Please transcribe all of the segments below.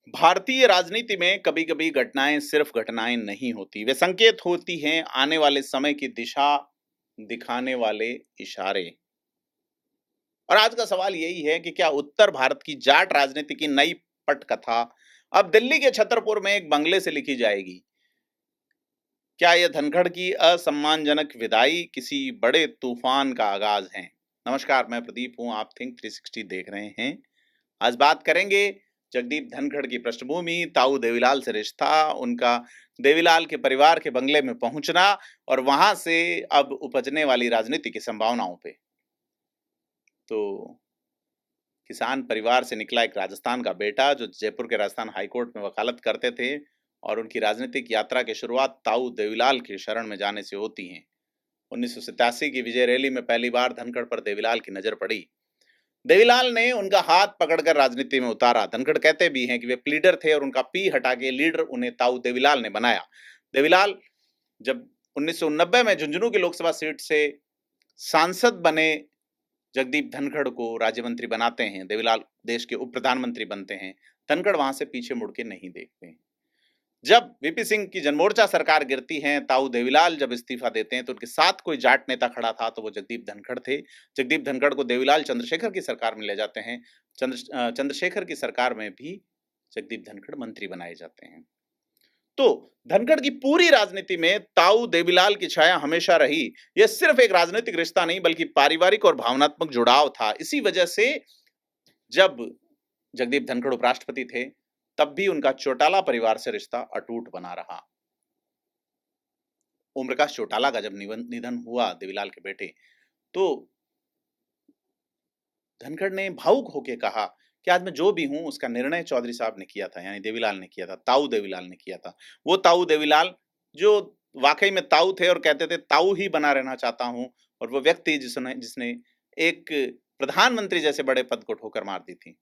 भारतीय राजनीति में कभी-कभी घटनाएं सिर्फ घटनाएं नहीं होती, वे संकेत होती हैं आने वाले समय की दिशा दिखाने वाले इशारे। और आज का सवाल यही है कि क्या उत्तर भारत की जाट राजनीति की नई पटकथा अब दिल्ली के छतरपुर में एक बंगले से लिखी जाएगी? क्या यह धनखड़ की असम्मानजनक विदाई किसी बड़े तूफान का आगाज है? नमस्कार, मैं प्रदीप हूं, आप थिंक 360 देख रहे हैं। आज बात करेंगे जगदीप धनखड़ की पृष्ठभूमि, ताऊ देवीलाल से रिश्ता, उनका देवीलाल के परिवार के बंगले में पहुंचना और वहां से अब उपजने वाली राजनीति की संभावनाओं पे। तो किसान परिवार से निकला एक राजस्थान का बेटा जो जयपुर के राजस्थान हाईकोर्ट में वकालत करते थे और उनकी राजनीतिक यात्रा की शुरुआत ताऊ देवीलाल की शरण में जाने से होती है। 1987 की विजय रैली में पहली बार धनखड़ पर देवीलाल की नजर पड़ी। देवीलाल ने उनका हाथ पकड़कर राजनीति में उतारा। धनखड़ कहते भी हैं कि वे प्लीडर थे और उनका पी हटा के लीडर उन्हें ताऊ देवीलाल ने बनाया। देवीलाल जब 1990 में झुंझुनू की लोकसभा सीट से सांसद बने, जगदीप धनखड़ को राज्य मंत्री बनाते हैं, देवीलाल देश के उप प्रधानमंत्री बनते हैं। धनखड़ वहां से पीछे मुड़ के नहीं देखते। जब वीपी सिंह की जनमोर्चा सरकार गिरती है, ताऊ देवीलाल जब इस्तीफा देते हैं तो उनके साथ कोई जाट नेता खड़ा था तो वो जगदीप धनखड़ थे। जगदीप धनखड़ को देवीलाल चंद्रशेखर की सरकार में ले जाते हैं। चंद्रशेखर की सरकार में भी जगदीप धनखड़ मंत्री बनाए जाते हैं। तो धनखड़ की पूरी राजनीति में ताऊ देवीलाल की छाया हमेशा रही। यह सिर्फ एक राजनीतिक रिश्ता नहीं बल्कि पारिवारिक और भावनात्मक जुड़ाव था। इसी वजह से जब जगदीप धनखड़ उपराष्ट्रपति थे तब भी उनका चौटाला परिवार से रिश्ता अटूट बना रहा। ओम प्रकाश चौटाला का जब निधन हुआ देवीलाल के बेटे, तो धनखड़ ने भावुक होकर कहा कि आज मैं जो भी हूं उसका निर्णय चौधरी साहब ने किया था, यानी देवीलाल ने किया था, ताऊ देवीलाल ने किया था। वो ताऊ देवीलाल जो वाकई में ताऊ थे और कहते थे ताऊ ही बना रहना चाहता हूं, और वो व्यक्ति जिसने जिसने एक प्रधानमंत्री जैसे बड़े पद को ठोकर मार दी थी।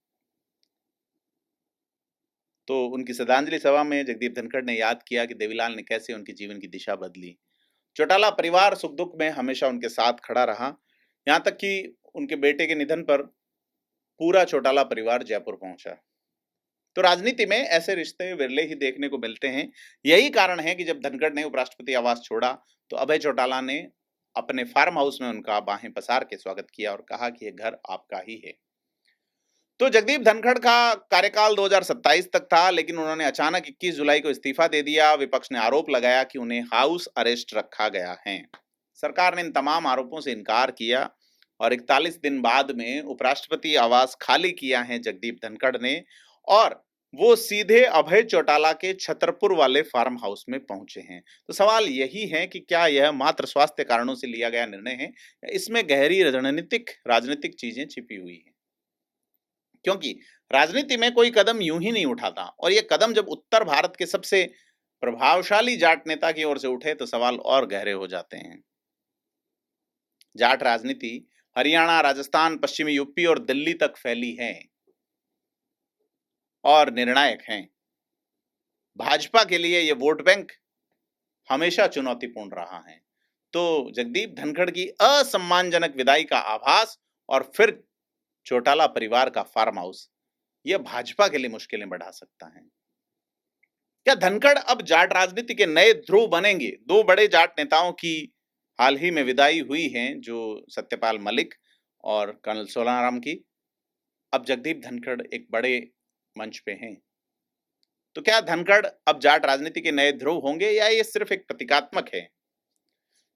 तो उनकी श्रद्धांजलि सभा में जगदीप धनखड़ ने याद किया कि देवीलाल ने कैसे उनके जीवन की दिशा बदली। चौटाला परिवार सुख दुख में हमेशा उनके साथ खड़ा रहा, यहाँ तक कि उनके बेटे के निधन पर पूरा चौटाला परिवार जयपुर पहुंचा। तो राजनीति में ऐसे रिश्ते विरले ही देखने को मिलते हैं। यही कारण है कि जब धनखड़ ने उपराष्ट्रपति आवास छोड़ा तो अभय चौटाला ने अपने फार्म हाउस में उनका बाहें पसार के स्वागत किया और कहा कि यह घर आपका ही है। तो जगदीप धनखड़ का कार्यकाल 2027 तक था, लेकिन उन्होंने अचानक 21 जुलाई को इस्तीफा दे दिया। विपक्ष ने आरोप लगाया कि उन्हें हाउस अरेस्ट रखा गया है। सरकार ने इन तमाम आरोपों से इनकार किया और 41 दिन बाद में उपराष्ट्रपति आवास खाली किया है जगदीप धनखड़ ने, और वो सीधे अभय चौटाला के छतरपुर वाले फार्म हाउस में पहुंचे हैं। तो सवाल यही है कि क्या यह मात्र स्वास्थ्य कारणों से लिया गया निर्णय है, इसमें गहरी रणनीतिक राजनीतिक चीजें छिपी हुई हैं? क्योंकि राजनीति में कोई कदम यूं ही नहीं उठाता, और ये कदम जब उत्तर भारत के सबसे प्रभावशाली जाट नेता की ओर से उठे तो सवाल और गहरे हो जाते हैं। जाट राजनीति हरियाणा, राजस्थान, पश्चिमी यूपी और दिल्ली तक फैली है और निर्णायक है। भाजपा के लिए ये वोट बैंक हमेशा चुनौतीपूर्ण रहा है। तो जगदीप धनखड़ की असम्मानजनक विदाई का आभास और फिर चौटाला परिवार का फार्म हाउस, यह भाजपा के लिए मुश्किलें बढ़ा सकता है। क्या धनखड़ अब जाट राजनीति के नए ध्रुव बनेंगे? दो बड़े जाट नेताओं की हाल ही में विदाई हुई है, जो सत्यपाल मलिक और कर्नल सोनाराम की। अब जगदीप धनखड़ एक बड़े मंच पे हैं। तो क्या धनखड़ अब जाट राजनीति के नए ध्रुव होंगे या ये सिर्फ एक प्रतीकात्मक है?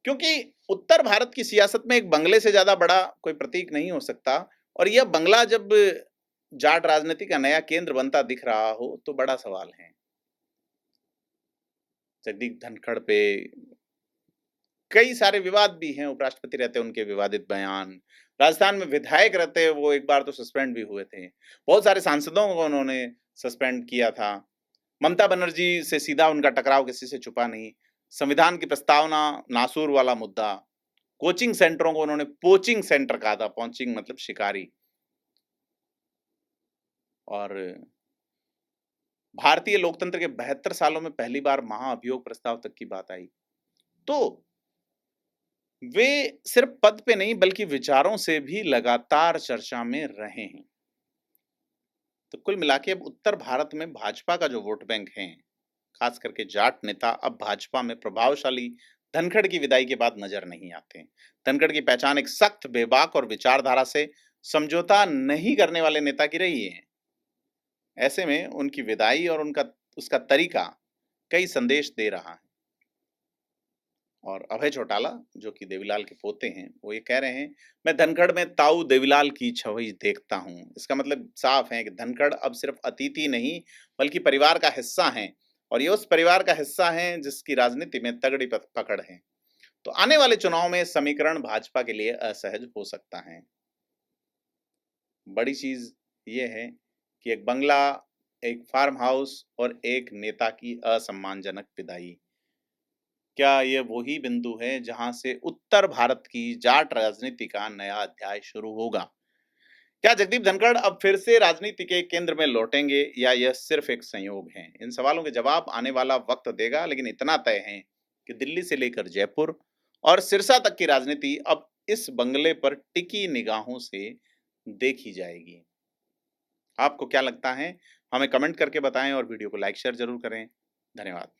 क्योंकि उत्तर भारत की सियासत में एक बंगले से ज्यादा बड़ा कोई प्रतीक नहीं हो सकता, और यह बंगला जब जाट राजनीति का नया केंद्र बनता दिख रहा हो तो बड़ा सवाल है। जगदीप धनखड़ पे कई सारे विवाद भी हैं। उपराष्ट्रपति रहते उनके विवादित बयान, राजस्थान में विधायक रहते वो एक बार तो सस्पेंड भी हुए थे, बहुत सारे सांसदों को उन्होंने सस्पेंड किया था। ममता बनर्जी से सीधा उनका टकराव किसी से छुपा नहीं। संविधान की प्रस्तावना, नासूर वाला मुद्दा, कोचिंग सेंटरों को उन्होंने पोचिंग सेंटर कहा था, पोचिंग मतलब शिकारी, और भारतीय लोकतंत्र के 72 सालों में पहली बार महाअभियोग प्रस्ताव तक की बात आई। तो वे सिर्फ पद पे नहीं बल्कि विचारों से भी लगातार चर्चा में रहे हैं। तो कुल मिला के अब उत्तर भारत में भाजपा का जो वोट बैंक है, खास करके जाट नेता अब भाजपा में प्रभावशाली धनखड़ की विदाई के बाद नजर नहीं आते। धनखड़ की पहचान एक सख्त, बेबाक और विचारधारा से समझौता नहीं करने वाले नेता की रही है। ऐसे में उनकी विदाई और उनका उसका तरीका कई संदेश दे रहा है। और अभय चौटाला, जो कि देवीलाल के पोते हैं, वो ये कह रहे हैं, मैं धनखड़ में ताऊ देवीलाल की छवि देखता हूँ। इसका मतलब साफ है कि धनखड़ अब सिर्फ अतिथि नहीं, बल्कि परिवार का हिस्सा हैं, और ये उस परिवार का हिस्सा हैं जिसकी राजनीति में तगड़ी पकड़ है। तो आने वाले चुनाव में समीकरण भाजपा के लिए असहज हो सकता है। बड़ी चीज ये है कि एक बंगला, एक फार्म हाउस और एक नेता की असम्मानजनक विदाई, क्या ये वही बिंदु है जहां से उत्तर भारत की जाट राजनीति का नया अध्याय शुरू होगा? क्या जगदीप धनखड़ अब फिर से राजनीति के केंद्र में लौटेंगे, या यह सिर्फ एक संयोग है? इन सवालों के जवाब आने वाला वक्त देगा, लेकिन इतना तय है कि दिल्ली से लेकर जयपुर और सिरसा तक की राजनीति अब इस बंगले पर टिकी निगाहों से देखी जाएगी। आपको क्या लगता है? हमें कमेंट करके बताएं और वीडियो को लाइक शेयर जरूर करें। धन्यवाद।